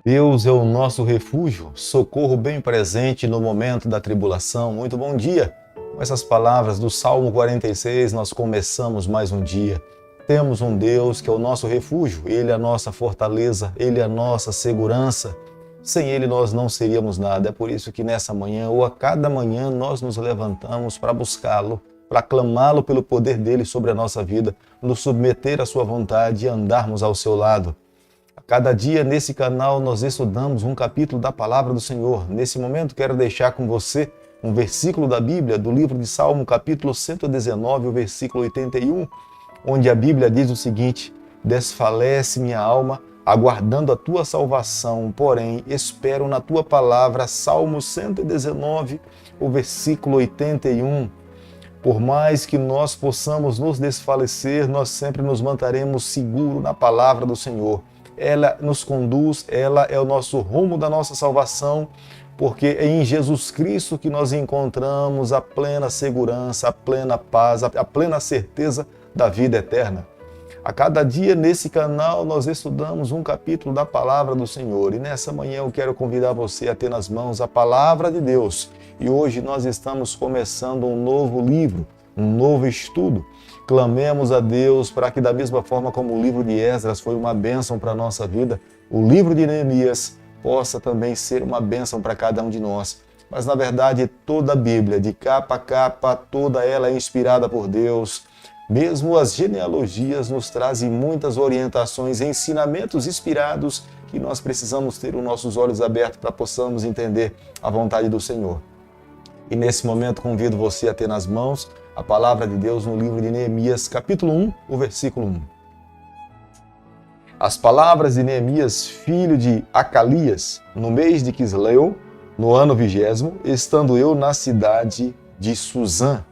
Deus é o nosso refúgio, socorro bem presente no momento da tribulação. Muito bom dia! Com essas palavras do Salmo 46, nós começamos mais um dia. Temos um Deus que é o nosso refúgio, Ele é a nossa fortaleza, Ele é a nossa segurança. Sem Ele nós não seríamos nada. É por isso que nessa manhã, ou a cada manhã, nós nos levantamos para buscá-lo, para clamá-lo pelo poder dele sobre a nossa vida, nos submeter à sua vontade e andarmos ao seu lado. A cada dia nesse canal nós estudamos um capítulo da Palavra do Senhor. Nesse momento quero deixar com você um versículo da Bíblia, do livro de Salmo, capítulo 119, o versículo 81, onde a Bíblia diz o seguinte: desfalece minha alma, aguardando a tua salvação, porém espero na tua palavra. Salmo 119, o versículo 81. Por mais que nós possamos nos desfalecer, nós sempre nos manteremos seguros na palavra do Senhor. Ela nos conduz, ela é o nosso rumo da nossa salvação, porque é em Jesus Cristo que nós encontramos a plena segurança, a plena paz, a plena certeza da vida eterna. A cada dia nesse canal nós estudamos um capítulo da Palavra do Senhor e nessa manhã eu quero convidar você a ter nas mãos a Palavra de Deus. E hoje nós estamos começando um novo livro, um novo estudo. Clamemos a Deus para que, da mesma forma como o livro de Esdras foi uma bênção para a nossa vida, o livro de Neemias possa também ser uma bênção para cada um de nós. Mas, na verdade, toda a Bíblia, de capa a capa, toda ela é inspirada por Deus. Mesmo as genealogias nos trazem muitas orientações, ensinamentos inspirados que nós precisamos ter os nossos olhos abertos para possamos entender a vontade do Senhor. E nesse momento convido você a ter nas mãos a palavra de Deus no livro de Neemias, capítulo 1, o versículo 1. As palavras de Neemias, filho de Acalias, no mês de Quisleu, no ano 20º, estando eu na cidade de Suzã.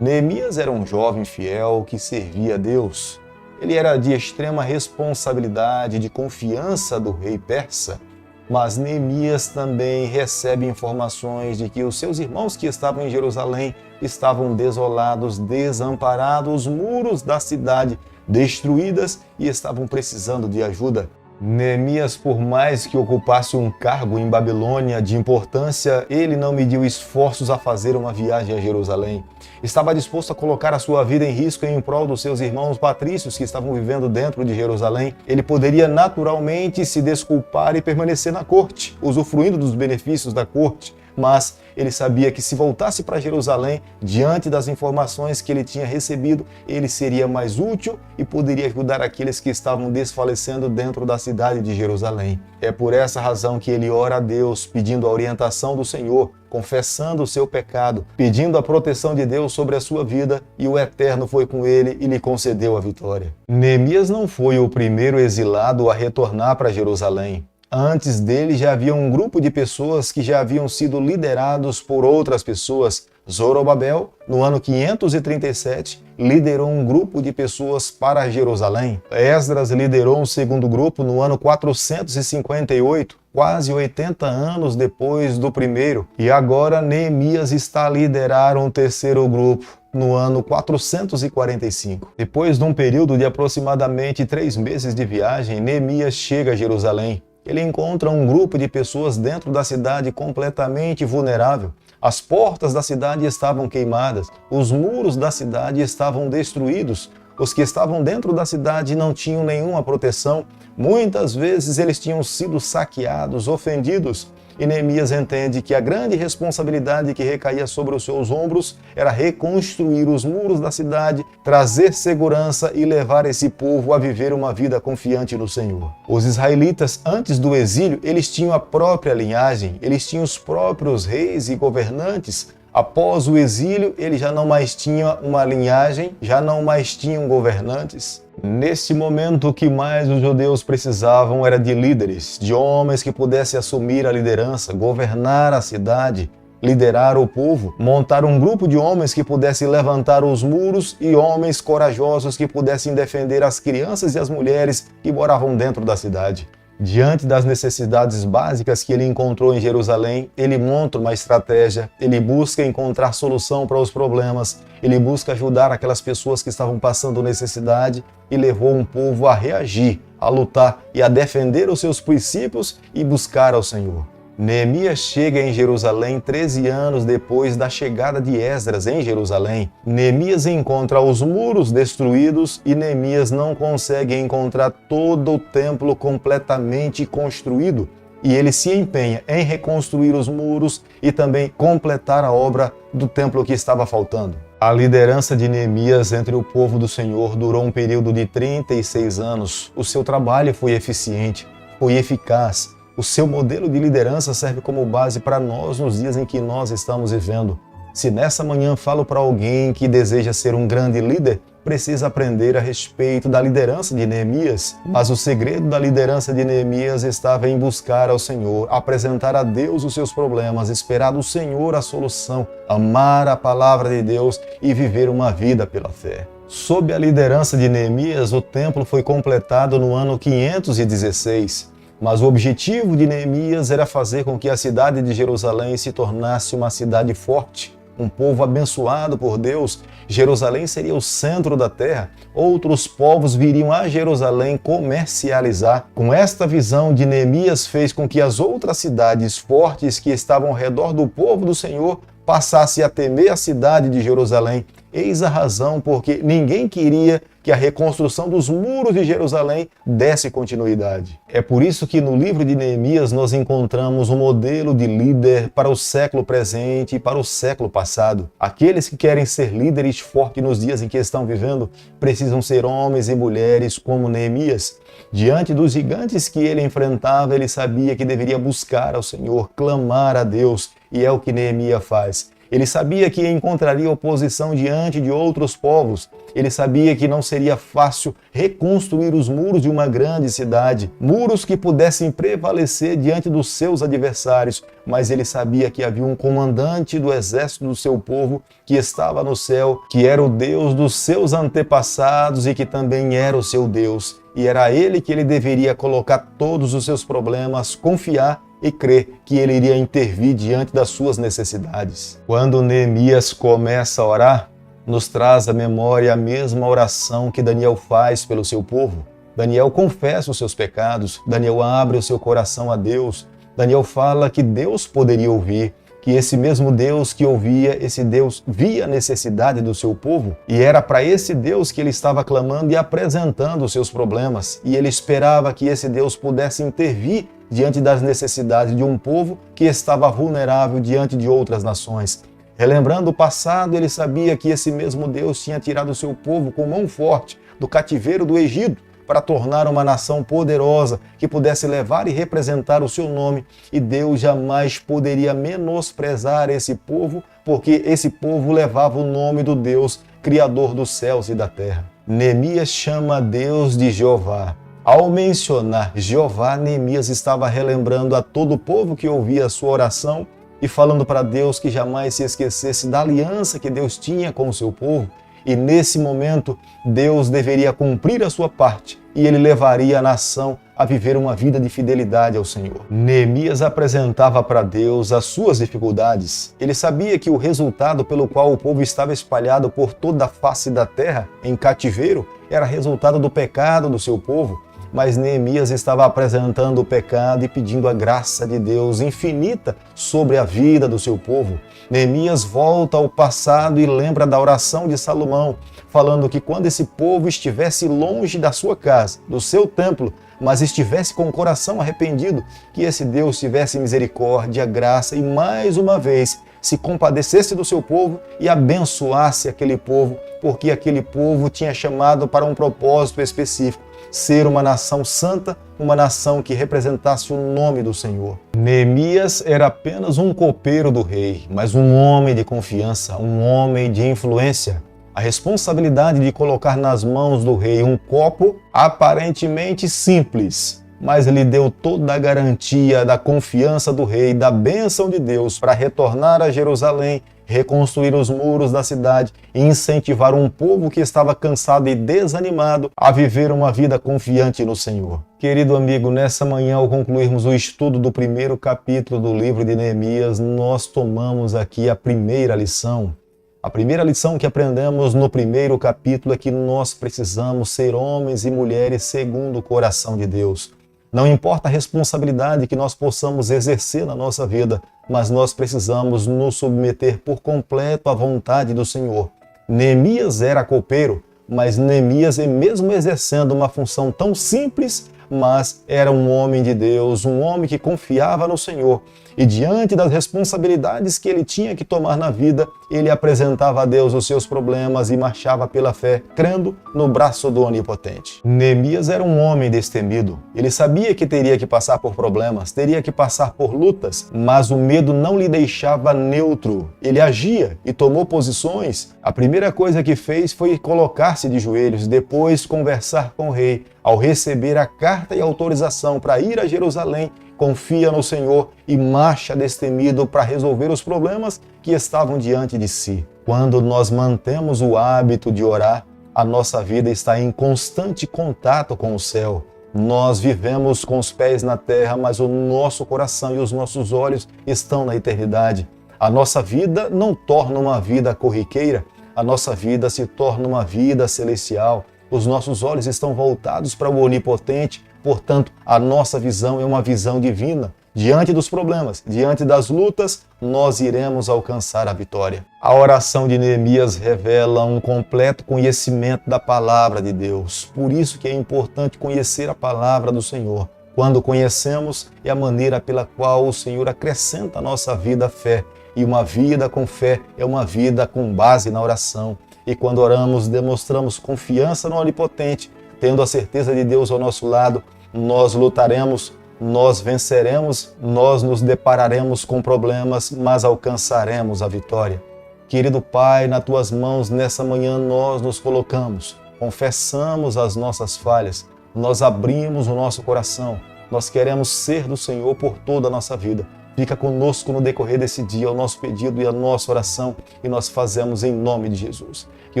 Neemias era um jovem fiel que servia a Deus. Ele era de extrema responsabilidade, de confiança do rei persa. Mas Neemias também recebe informações de que os seus irmãos que estavam em Jerusalém estavam desolados, desamparados, os muros da cidade destruídas e estavam precisando de ajuda. Neemias, por mais que ocupasse um cargo em Babilônia de importância, ele não mediu esforços a fazer uma viagem a Jerusalém. Estava disposto a colocar a sua vida em risco em prol dos seus irmãos patrícios que estavam vivendo dentro de Jerusalém. Ele poderia naturalmente se desculpar e permanecer na corte, usufruindo dos benefícios da corte, mas ele sabia que se voltasse para Jerusalém, diante das informações que ele tinha recebido, ele seria mais útil e poderia ajudar aqueles que estavam desfalecendo dentro da cidade de Jerusalém. É por essa razão que ele ora a Deus, pedindo a orientação do Senhor, confessando o seu pecado, pedindo a proteção de Deus sobre a sua vida, e o Eterno foi com ele e lhe concedeu a vitória. Neemias não foi o primeiro exilado a retornar para Jerusalém. Antes dele já havia um grupo de pessoas que já haviam sido liderados por outras pessoas. Zorobabel, no ano 537, liderou um grupo de pessoas para Jerusalém. Esdras liderou um segundo grupo no ano 458, quase 80 anos depois do primeiro. E agora Neemias está a liderar um terceiro grupo no ano 445. Depois de um período de aproximadamente 3 meses de viagem, Neemias chega a Jerusalém. Ele encontra um grupo de pessoas dentro da cidade completamente vulnerável. As portas da cidade estavam queimadas, os muros da cidade estavam destruídos. Os que estavam dentro da cidade não tinham nenhuma proteção. Muitas vezes eles tinham sido saqueados, ofendidos. E Neemias entende que a grande responsabilidade que recaía sobre os seus ombros era reconstruir os muros da cidade, trazer segurança e levar esse povo a viver uma vida confiante no Senhor. Os israelitas, antes do exílio, eles tinham a própria linhagem, eles tinham os próprios reis e governantes. Após o exílio, eles já não mais tinham uma linhagem, já não mais tinham governantes. Nesse momento, o que mais os judeus precisavam era de líderes, de homens que pudessem assumir a liderança, governar a cidade, liderar o povo, montar um grupo de homens que pudessem levantar os muros e homens corajosos que pudessem defender as crianças e as mulheres que moravam dentro da cidade. Diante das necessidades básicas que ele encontrou em Jerusalém, ele monta uma estratégia, ele busca encontrar solução para os problemas, ele busca ajudar aquelas pessoas que estavam passando necessidade e levou um povo a reagir, a lutar e a defender os seus princípios e buscar ao Senhor. Neemias chega em Jerusalém 13 anos depois da chegada de Esdras em Jerusalém. Neemias encontra os muros destruídos e Neemias não consegue encontrar todo o templo completamente construído. E ele se empenha em reconstruir os muros e também completar a obra do templo que estava faltando. A liderança de Neemias entre o povo do Senhor durou um período de 36 anos. O seu trabalho foi eficiente, foi eficaz. O seu modelo de liderança serve como base para nós nos dias em que nós estamos vivendo. Se nessa manhã falo para alguém que deseja ser um grande líder, precisa aprender a respeito da liderança de Neemias. Mas o segredo da liderança de Neemias estava em buscar ao Senhor, apresentar a Deus os seus problemas, esperar do Senhor a solução, amar a palavra de Deus e viver uma vida pela fé. Sob a liderança de Neemias, o templo foi completado no ano 516. Mas o objetivo de Neemias era fazer com que a cidade de Jerusalém se tornasse uma cidade forte, um povo abençoado por Deus. Jerusalém seria o centro da terra. Outros povos viriam a Jerusalém comercializar. Com esta visão de Neemias fez com que as outras cidades fortes que estavam ao redor do povo do Senhor passassem a temer a cidade de Jerusalém. Eis a razão porque ninguém queria que a reconstrução dos muros de Jerusalém desse continuidade. É por isso que no livro de Neemias nós encontramos um modelo de líder para o século presente e para o século passado. Aqueles que querem ser líderes fortes nos dias em que estão vivendo precisam ser homens e mulheres como Neemias. Diante dos gigantes que ele enfrentava, ele sabia que deveria buscar ao Senhor, clamar a Deus, e é o que Neemias faz. Ele sabia que encontraria oposição diante de outros povos. Ele sabia que não seria fácil reconstruir os muros de uma grande cidade, muros que pudessem prevalecer diante dos seus adversários. Mas ele sabia que havia um comandante do exército do seu povo que estava no céu, que era o Deus dos seus antepassados e que também era o seu Deus. E era a ele que ele deveria colocar todos os seus problemas, confiar e crer que ele iria intervir diante das suas necessidades. Quando Neemias começa a orar, nos traz à memória a mesma oração que Daniel faz pelo seu povo. Daniel confessa os seus pecados, Daniel abre o seu coração a Deus, Daniel fala que Deus poderia ouvir, que esse mesmo Deus que ouvia, esse Deus via a necessidade do seu povo e era para esse Deus que ele estava clamando e apresentando os seus problemas. E ele esperava que esse Deus pudesse intervir diante das necessidades de um povo que estava vulnerável diante de outras nações. Relembrando o passado, ele sabia que esse mesmo Deus tinha tirado o seu povo com mão forte do cativeiro do Egito para tornar uma nação poderosa que pudesse levar e representar o seu nome. E Deus jamais poderia menosprezar esse povo, porque esse povo levava o nome do Deus, Criador dos céus e da terra. Neemias chama Deus de Jeová. Ao mencionar Jeová, Neemias estava relembrando a todo o povo que ouvia a sua oração e falando para Deus que jamais se esquecesse da aliança que Deus tinha com o seu povo. E nesse momento, Deus deveria cumprir a sua parte e ele levaria a nação a viver uma vida de fidelidade ao Senhor. Neemias apresentava para Deus as suas dificuldades. Ele sabia que o resultado pelo qual o povo estava espalhado por toda a face da terra, em cativeiro, era resultado do pecado do seu povo. Mas Neemias estava apresentando o pecado e pedindo a graça de Deus infinita sobre a vida do seu povo. Neemias volta ao passado e lembra da oração de Salomão, falando que quando esse povo estivesse longe da sua casa, do seu templo, mas estivesse com o coração arrependido, que esse Deus tivesse misericórdia, graça e mais uma vez se compadecesse do seu povo e abençoasse aquele povo, porque aquele povo tinha chamado para um propósito específico, ser uma nação santa, uma nação que representasse o nome do Senhor. Neemias era apenas um copeiro do rei, mas um homem de confiança, um homem de influência. A responsabilidade de colocar nas mãos do rei um copo aparentemente simples, mas lhe deu toda a garantia da confiança do rei, da bênção de Deus para retornar a Jerusalém reconstruir os muros da cidade e incentivar um povo que estava cansado e desanimado a viver uma vida confiante no Senhor. Querido amigo, nessa manhã, ao concluirmos o estudo do primeiro capítulo do livro de Neemias, nós tomamos aqui a primeira lição. A primeira lição que aprendemos no primeiro capítulo é que nós precisamos ser homens e mulheres segundo o coração de Deus. Não importa a responsabilidade que nós possamos exercer na nossa vida, mas nós precisamos nos submeter por completo à vontade do Senhor. Neemias era copeiro, mas Neemias, mesmo exercendo uma função tão simples, mas era um homem de Deus, um homem que confiava no Senhor. E diante das responsabilidades que ele tinha que tomar na vida, ele apresentava a Deus os seus problemas e marchava pela fé, crendo no braço do Onipotente. Neemias era um homem destemido. Ele sabia que teria que passar por problemas, teria que passar por lutas, mas o medo não lhe deixava neutro. Ele agia e tomou posições. A primeira coisa que fez foi colocar-se de joelhos, depois conversar com o rei. Ao receber a carta e autorização para ir a Jerusalém, confia no Senhor e marcha destemido para resolver os problemas que estavam diante de si. Quando nós mantemos o hábito de orar, a nossa vida está em constante contato com o céu. Nós vivemos com os pés na terra, mas o nosso coração e os nossos olhos estão na eternidade. A nossa vida não torna uma vida corriqueira, a nossa vida se torna uma vida celestial. Os nossos olhos estão voltados para o Onipotente, portanto, a nossa visão é uma visão divina. Diante dos problemas, diante das lutas, nós iremos alcançar a vitória. A oração de Neemias revela um completo conhecimento da palavra de Deus. Por isso que é importante conhecer a palavra do Senhor. Quando conhecemos, é a maneira pela qual o Senhor acrescenta à nossa vida a fé. E uma vida com fé é uma vida com base na oração. E quando oramos, demonstramos confiança no Onipotente, tendo a certeza de Deus ao nosso lado, nós lutaremos, nós venceremos, nós nos depararemos com problemas, mas alcançaremos a vitória. Querido Pai, nas Tuas mãos, nessa manhã nós nos colocamos, confessamos as nossas falhas, nós abrimos o nosso coração, nós queremos ser do Senhor por toda a nossa vida. Fica conosco no decorrer desse dia, o nosso pedido e a nossa oração, e nós fazemos em nome de Jesus. Que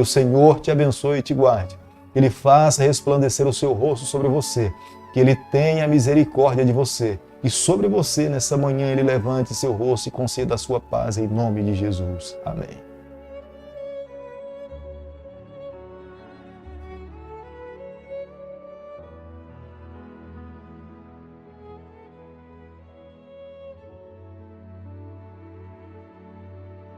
o Senhor te abençoe e te guarde. Que Ele faça resplandecer o seu rosto sobre você. Que Ele tenha misericórdia de você. E sobre você, nessa manhã, Ele levante seu rosto e conceda a sua paz em nome de Jesus. Amém.